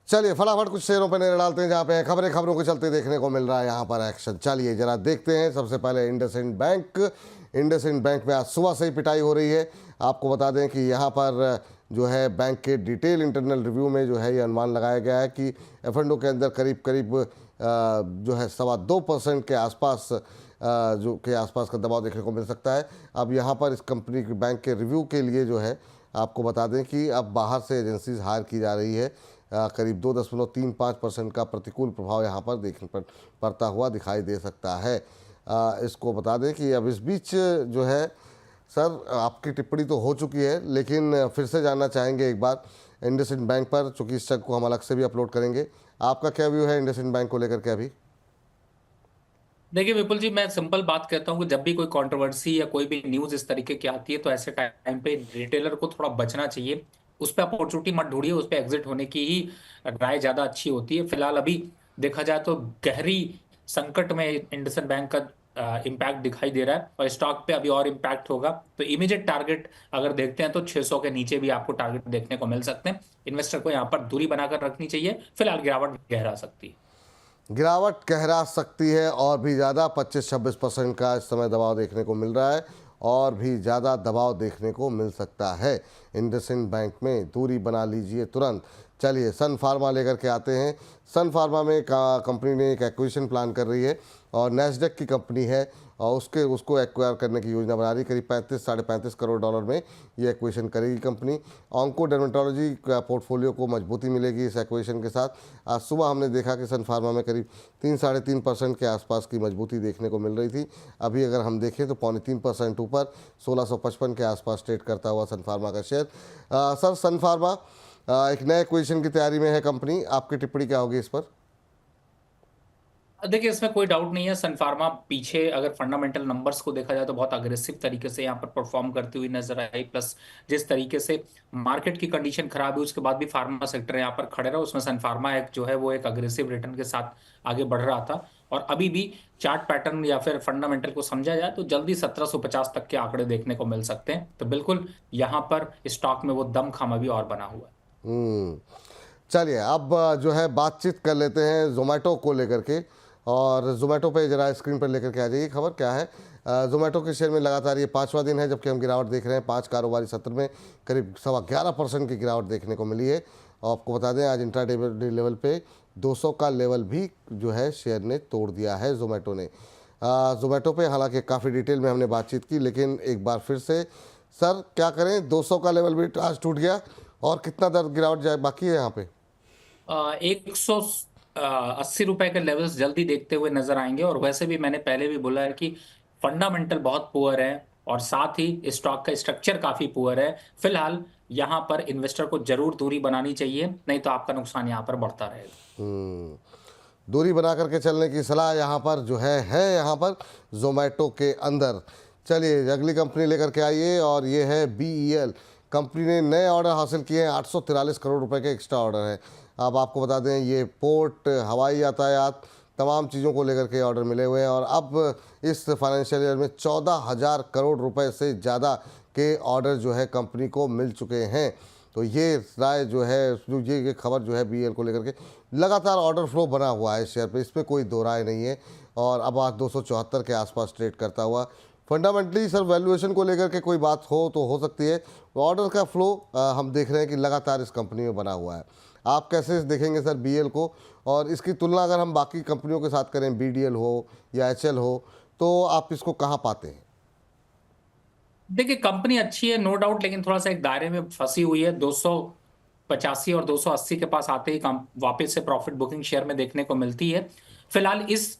चलिए फटाफट कुछ शेयरों पर नजर डालते हैं जहाँ पे खबरों के चलते देखने को मिल रहा है यहाँ पर एक्शन। चलिए जरा देखते हैं। सबसे पहले इंडसइंड बैंक में आज सुबह से ही पिटाई हो रही है। आपको बता दें कि यहाँ पर जो है बैंक के डिटेल इंटरनल रिव्यू में जो है ये अनुमान लगाया गया है कि एफ&ओ के अंदर करीब जो है 2.25% के आसपास का दबाव देखने को मिल सकता है। अब यहाँ पर इस कंपनी के बैंक के रिव्यू के लिए जो है आपको बता दें कि अब बाहर से एजेंसीज हायर की जा रही है। करीब 2.35% का प्रतिकूल प्रभाव यहाँ पर देखने पर पड़ता हुआ दिखाई दे सकता है। इसको बता दें कि अब इस बीच जो है सर आपकी टिप्पणी तो हो चुकी है, लेकिन फिर से जानना चाहेंगे एक बार इंडसइंड बैंक पर, चूँकि इस चेक को हम अलग से भी अपलोड करेंगे। आपका क्या व्यू है इंडसइंड बैंक को लेकर के अभी? देखिए विपुल जी, मैं सिंपल बात कहता हूँ कि जब भी कोई कंट्रोवर्सी या कोई भी न्यूज इस तरीके की आती है तो ऐसे टाइम पे रिटेलर को थोड़ा बचना चाहिए। उस पर अपॉर्चुनिटी मत ढूंढिए, उस पर एग्जिट होने की ही राय ज्यादा अच्छी होती है। फिलहाल अभी देखा जाए तो गहरी संकट में इंडसइंड बैंक का इम्पैक्ट दिखाई दे रहा है और स्टॉक पे अभी और इम्पैक्ट होगा। तो इमीडिएट टारगेट अगर देखते हैं तो 600 के नीचे भी आपको टारगेट देखने को मिल सकते हैं। इन्वेस्टर को यहाँ पर दूरी बनाकर रखनी चाहिए। फिलहाल गिरावट गहरा सकती है। गिरावट गहरा सकती है और भी ज़्यादा 25-26% का इस समय दबाव देखने को मिल रहा है और भी ज़्यादा दबाव देखने को मिल सकता है। इंडसइंड बैंक में दूरी बना लीजिए तुरंत। चलिए सन फार्मा लेकर के आते हैं। सन फार्मा में कंपनी ने एक एक्विजिशन प्लान कर रही है और नैस्डैक की कंपनी है और उसको एक्वायर करने की योजना बना रही। करीब 35-35.5 करोड़ डॉलर में ये एक्विजिशन करेगी कंपनी। ऑन्को डर्मेटोलॉजी का पोर्टफोलियो को मजबूती मिलेगी इस एक्विजिशन के साथ। आज सुबह हमने देखा कि सन फार्मा में करीब 3-3.5% के आसपास की मजबूती देखने को मिल रही थी। अभी अगर हम देखें तो 3.25% ऊपर 1655 के आसपास ट्रेड करता हुआ सन फार्मा का शेयर। सर सन फार्मा एक नए एक्विजिशन की तैयारी में है कंपनी, आपकी टिप्पणी क्या होगी इस पर? देखिए इसमें कोई डाउट नहीं है। सन फार्मा पीछे अगर फंडामेंटल नंबर्स को देखा जाए तो बहुत अग्रेसिव तरीके से यहाँ पर परफॉर्म करती हुई नजर आई। प्लस जिस तरीके से मार्केट की कंडीशन खराब है उसके बाद भी फार्मा सेक्टर यहाँ पर खड़े रहा, उसमें सन फार्मा एक जो है वो एक अग्रेसिव रिटर्न के साथ आगे बढ़ रहा था। और अभी भी चार्ट पैटर्न या फिर फंडामेंटल को समझा जाए तो जल्दी 1750 तक के आंकड़े देखने को मिल सकते हैं। तो बिल्कुल यहाँ पर स्टॉक में वो दमखम अभी और बना हुआ है। चलिए अब जो है बातचीत कर लेते हैं जोमेटो को लेकर के। और जोमेटो पे जरा स्क्रीन पर लेकर के आ जाइए। खबर क्या है? जोमेटो के शेयर में लगातार ये 5वां दिन है जबकि हम गिरावट देख रहे हैं। 5 कारोबारी सत्र में करीब 11.25% की गिरावट देखने को मिली है। और आपको बता दें आज इंट्राडे लेवल पे 200 का लेवल भी जो है शेयर ने तोड़ दिया है जोमेटो ने। जोमेटो पे हालांकि काफ़ी डिटेल में हमने बातचीत की, लेकिन एक बार फिर से सर क्या करें, 200 का लेवल भी आज टूट गया और कितना दर गिरावट जाए बाकी है यहाँ पे? 180 रुपए के लेवल्स जल्दी देखते हुए नजर आएंगे। और वैसे भी मैंने पहले भी बोला है कि फंडामेंटल बहुत पुअर है और साथ ही स्टॉक का स्ट्रक्चर काफी पुअर है। फिलहाल यहाँ पर इन्वेस्टर को जरूर दूरी बनानी चाहिए, नहीं तो आपका नुकसान यहाँ पर बढ़ता रहेगा। दूरी बना करके चलने की सलाह यहाँ पर जो है यहाँ पर जोमेटो के अंदर। चलिए अगली कंपनी लेकर के आइए और ये है BEL। कंपनी ने नए ऑर्डर हासिल किए हैं। 843 करोड़ रुपए के एक्स्ट्रा ऑर्डर हैं। अब आपको बता दें ये पोर्ट, हवाई यातायात, तमाम चीज़ों को लेकर के ऑर्डर मिले हुए हैं और अब इस फाइनेंशियल ईयर में 14,000 करोड़ रुपए से ज़्यादा के ऑर्डर जो है कंपनी को मिल चुके हैं। तो ये राय जो है, ये खबर जो है BEL को लेकर के लगातार ऑर्डर फ्लो बना हुआ है शेयर पे, इसमें कोई दो राय नहीं है। और अब आज 274 के आसपास ट्रेड करता हुआ। फंडामेंटली सर वैल्यूएशन को लेकर के कोई बात हो तो हो सकती है। ऑर्डर का फ्लो हम देख रहे हैं कि लगातार इस कंपनी में बना हुआ है। आप कैसे देखेंगे सर BEL को? और इसकी तुलना अगर हम बाकी कंपनियों के साथ करें, BDL हो या HL हो, तो आप इसको कहाँ पाते हैं? देखिए कंपनी अच्छी है नो डाउट, लेकिन थोड़ा सा एक दायरे में फंसी हुई है। 285 और 280 के पास आते ही वापस से प्रॉफिट बुकिंग शेयर में देखने को मिलती है। फिलहाल इस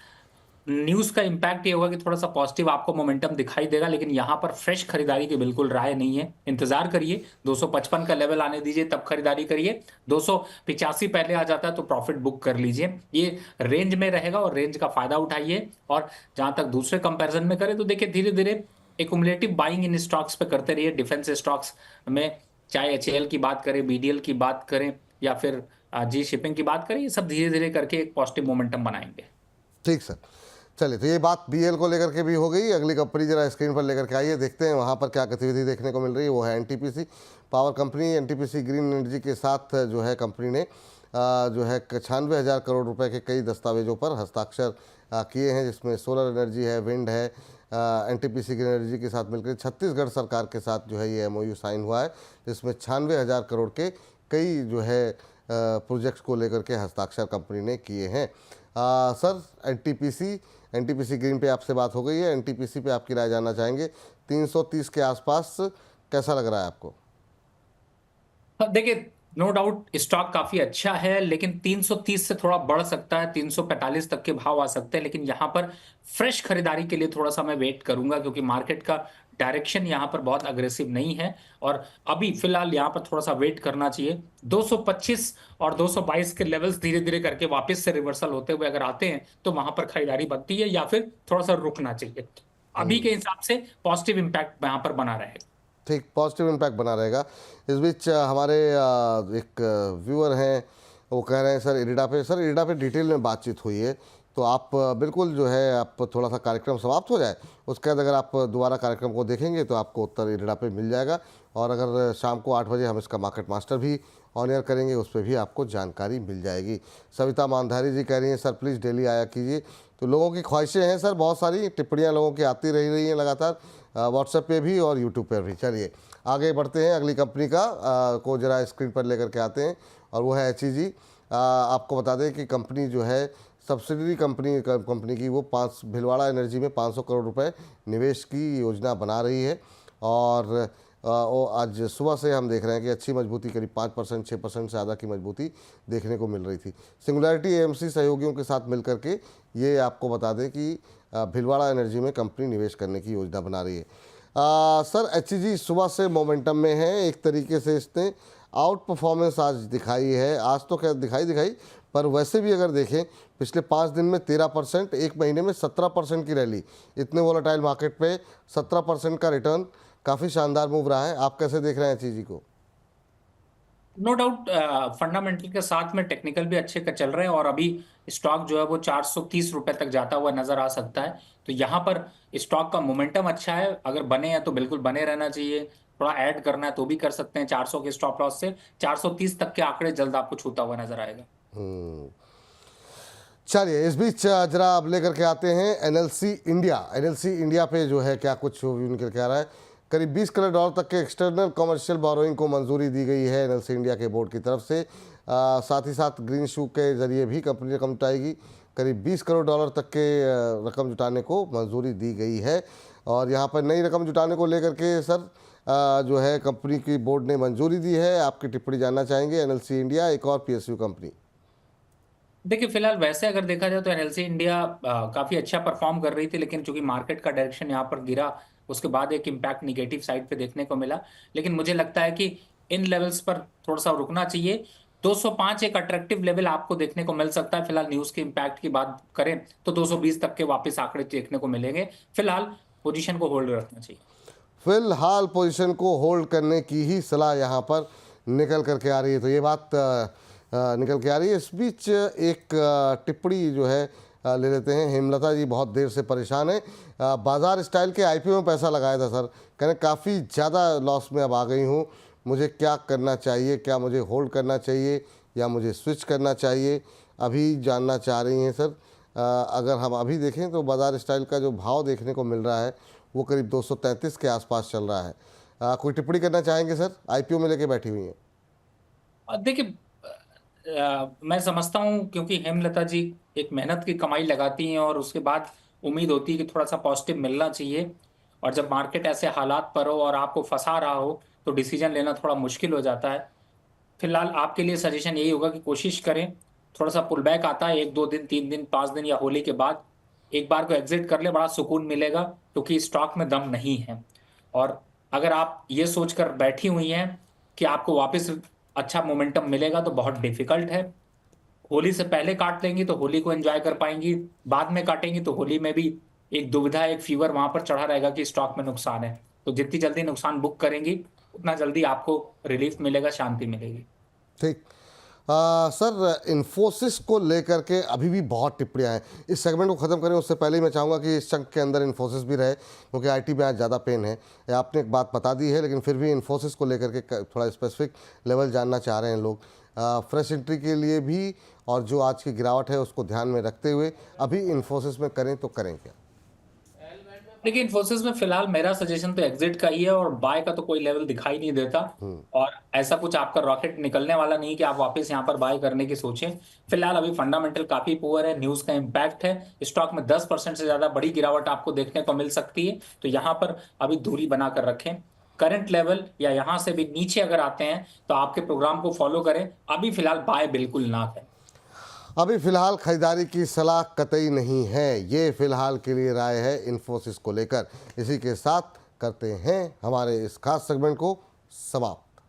न्यूज का इंपैक्ट ये होगा कि थोड़ा सा पॉजिटिव आपको मोमेंटम दिखाई देगा, लेकिन यहां पर फ्रेश खरीदारी की बिल्कुल राय नहीं है। इंतजार करिए, 255 का लेवल आने दीजिए तब खरीदारी करिए। 285 पहले आ जाता है तो प्रॉफिट बुक कर लीजिए। ये रेंज में रहेगा और रेंज का फायदा उठाइए। और जहां तक दूसरे कंपैरिजन में करें तो देखिए धीरे धीरे एकुमुलेटिव बाइंग इन स्टॉक्स पे करते रहिए। डिफेंस स्टॉक्स में चाहे HAL की बात करें, BDL की बात करें या फिर जी शिपिंग की बात करें, ये सब धीरे धीरे करके एक पॉजिटिव मोमेंटम बनाएंगे। ठीक सर। चलिए तो ये बात BEL को लेकर के भी हो गई। अगली कंपनी जरा स्क्रीन पर लेकर के आइए, देखते हैं वहाँ पर क्या गतिविधि देखने को मिल रही है। वो है NTPC power company. NTPC green energy के साथ जो है कंपनी ने जो है 96,000 करोड़ रुपए के कई दस्तावेजों पर हस्ताक्षर किए हैं, जिसमें सोलर एनर्जी है, विंड है, एनटीपीसी की एनर्जी के साथ मिलकर छत्तीसगढ़ सरकार के साथ जो है ये एमओयू साइन हुआ है, जिसमें 96,000 करोड़ के कई जो है प्रोजेक्ट्स को लेकर के हस्ताक्षर कंपनी ने किए हैं। सर, एनटीपीसी ग्रीन पे आपसे बात हो गई है, एनटीपीसी पे आपकी राय जानना चाहेंगे। 330 के आसपास कैसा लग रहा है आपको? देखिए, नो डाउट स्टॉक काफी अच्छा है, लेकिन 330 से थोड़ा बढ़ सकता है, 345 तक के भाव आ सकते हैं। लेकिन यहां पर फ्रेश खरीदारी के लिए थोड़ा सा मैं वेट करूंगा, क्योंकि मार्केट का डायरेक्शन यहां पर बहुत अग्रेसिव नहीं है और अभी फिलहाल यहां पर थोड़ा सा वेट करना चाहिए। 225 और 222 के लेवल्स धीरे धीरे करके वापस से रिवर्सल होते हुए अगर आते हैं तो वहां पर खरीदारी बनती है, या फिर थोड़ा सा रुकना चाहिए। अभी के हिसाब से पॉजिटिव इंपैक्ट यहां पर बना रहेगा। ठीक, पॉजिटिव इम्पैक्ट बना रहेगा। इस बीच हमारे एक व्यूअर हैं, वो कह रहे हैं सर इरिडा पे डिटेल में बातचीत हुई है, तो आप बिल्कुल जो है आप थोड़ा सा कार्यक्रम समाप्त हो जाए, उसके बाद अगर आप दोबारा कार्यक्रम को देखेंगे तो आपको उत्तर इरिडा पे मिल जाएगा। और अगर शाम को 8 बजे हम इसका मार्केट मास्टर भी ऑन एयर करेंगे, उस पर भी आपको जानकारी मिल जाएगी। सविता मानधारी जी कह रही हैं सर प्लीज़ डेली आया कीजिए। तो लोगों की ख्वाहिशें हैं सर, बहुत सारी टिप्पणियाँ लोगों की आती रही हैं लगातार, व्हाट्सएप पे भी और यूट्यूब पर भी। चलिए आगे बढ़ते हैं, अगली कंपनी का को जरा स्क्रीन पर लेकर के आते हैं, और वो है HEG। आपको बता दें कि कंपनी जो है सब्सिडरी कंपनी की वो भिलवाड़ा एनर्जी में 500 करोड़ रुपए निवेश की योजना बना रही है। और वो आज सुबह से हम देख रहे हैं कि अच्छी मजबूती, करीब 5%, 6% से ज़्यादा की मजबूती देखने को मिल रही थी। सिंगुलैरिटी AMC सहयोगियों के साथ मिलकर के ये आपको बता दें कि भिलवाड़ा एनर्जी में कंपनी निवेश करने की योजना बना रही है। सर, HEG सुबह से मोमेंटम में है, एक तरीके से इसने आउट परफॉर्मेंस आज दिखाई है। आज तो क्या दिखाई, पर वैसे भी अगर देखें पिछले 5 दिन में 13%, एक महीने में 17% की रैली, इतने वोलेटाइल मार्केट पे 17% का रिटर्न, काफ़ी शानदार मूव रहा है। आप कैसे देख रहे हैं HEG को? नो डाउट फंडामेंटल के साथ में टेक्निकल भी अच्छे का चल रहे हैं और अभी स्टॉक जो है वो 430 रुपए तक जाता हुआ नजर आ सकता है। तो यहाँ पर स्टॉक का मोमेंटम अच्छा है, अगर बने हैं तो बिल्कुल बने रहना चाहिए। थोड़ा ऐड करना है तो भी कर सकते हैं 400 के स्टॉप लॉस से। 430 तक के आंकड़े जल्द आपको छूता हुआ नजर आएगा। चलिए इस बीच जरा अब लेकर के आते हैं एनएलसी इंडिया पे जो है क्या कुछ व्यू निकल के आ रहा है। करीब 20 करोड़ डॉलर तक के एक्सटर्नल कमर्शियल बोरोइंग को मंजूरी दी गई है एनएलसी इंडिया के बोर्ड की तरफ से। साथ ही साथ ग्रीन शू के जरिए भी कंपनी रकम जुटाएगी। करीब 20 करोड़ डॉलर तक के रकम जुटाने को मंजूरी दी गई है। और यहाँ पर नई रकम जुटाने को लेकर के सर जो है कंपनी की बोर्ड ने मंजूरी दी है। आपकी टिप्पणी जानना चाहेंगे। एनएलसी इंडिया एक और PSU कंपनी। देखिए, फिलहाल वैसे अगर देखा जाए तो एनएलसी इंडिया काफी अच्छा परफॉर्म कर रही थी, लेकिन चूंकि मार्केट का डायरेक्शन यहाँ पर गिरा, उसके बाद एक इम्पैक्ट निगेटिव साइड पे देखने को मिला। लेकिन मुझे लगता है कि इन लेवल्स पर थोड़ा सा रुकना चाहिए। 205 एक अट्रैक्टिव लेवल आपको देखने को मिल सकता है। फिलहाल न्यूज के इम्पैक्ट की बात करें तो 220 तक के वापस आंकड़े देखने को मिलेंगे। फिलहाल पोजीशन को होल्ड रखना चाहिए। फिलहाल पोजीशन को होल्ड करने की ही सलाह यहाँ पर निकल करके आ रही है। तो ये बात निकल के आ रही है। इस बीच एक टिप्पणी जो है ले लेते हैं। हेमलता जी बहुत देर से परेशान है। बाजार स्टाइल के IPO में पैसा लगाया था सर, कहने काफ़ी ज़्यादा लॉस में अब आ गई हूँ, मुझे क्या करना चाहिए, क्या मुझे होल्ड करना चाहिए या मुझे स्विच करना चाहिए, अभी जानना चाह रही हैं सर। अगर हम अभी देखें तो बाजार स्टाइल का जो भाव देखने को मिल रहा है वो करीब 233 के आसपास चल रहा है। कोई टिप्पणी करना चाहेंगे सर? IPO में लेके बैठी हुई हैं। देखिए, मैं समझता हूं क्योंकि हेमलता जी एक मेहनत की कमाई लगाती हैं और उसके बाद उम्मीद होती है कि थोड़ा सा पॉजिटिव मिलना चाहिए। और जब मार्केट ऐसे हालात पर हो और आपको फंसा रहा हो तो डिसीजन लेना थोड़ा मुश्किल हो जाता है। फिलहाल आपके लिए सजेशन यही होगा कि कोशिश करें, थोड़ा सा पुल बैक आता है 1-2 दिन, 3 दिन, 5 दिन या होली के बाद एक बार को एग्जिट कर ले, बड़ा सुकून मिलेगा, क्योंकि स्टॉक में दम नहीं है। और अगर आप ये सोचकर बैठी हुई हैं कि आपको वापस अच्छा मोमेंटम मिलेगा तो बहुत डिफिकल्ट है। होली से पहले काट लेंगी तो होली को एंजॉय कर पाएंगी, बाद में काटेंगी तो होली में भी एक दुविधा, एक फीवर वहां पर चढ़ा रहेगा कि स्टॉक में नुकसान है। तो जितनी जल्दी नुकसान बुक करेंगी उतना जल्दी आपको रिलीफ मिलेगा, शांति मिलेगी। ठीक। सर, इन्फोसिस को लेकर के अभी भी बहुत टिप्पणियां हैं। इस सेगमेंट को ख़त्म करें उससे पहले मैं चाहूँगा कि इस चंक के अंदर इन्फोसिस भी रहे, क्योंकि IT में आज ज़्यादा पेन है। आपने एक बात बता दी है, लेकिन फिर भी इन्फोसिस को लेकर के थोड़ा स्पेसिफिक लेवल जानना चाह रहे हैं लोग। फ्रेश एंट्री के लिए भी और जो आज की गिरावट है उसको ध्यान में रखते हुए अभी इन्फोसिस में करें तो करें क्या? देखिए इन्फोसिस में फिलहाल मेरा सजेशन तो एग्जिट का ही है, और बाय का तो कोई लेवल दिखाई नहीं देता। और ऐसा कुछ आपका रॉकेट निकलने वाला नहीं कि आप वापस यहाँ पर बाय करने की सोचें। फिलहाल अभी फंडामेंटल काफी पुअर है, न्यूज का इम्पैक्ट है, स्टॉक में 10% से ज्यादा बड़ी गिरावट आपको देखने को मिल सकती है। तो यहाँ पर अभी दूरी बनाकर रखें। करंट लेवल या यहां से भी नीचे अगर आते हैं तो आपके प्रोग्राम को फॉलो करें, अभी फिलहाल बाय बिल्कुल ना करें। अभी फिलहाल खरीदारी की सलाह कतई नहीं है, ये फिलहाल के लिए राय है इन्फोसिस को लेकर। इसी के साथ करते हैं हमारे इस खास सेगमेंट को समाप्त।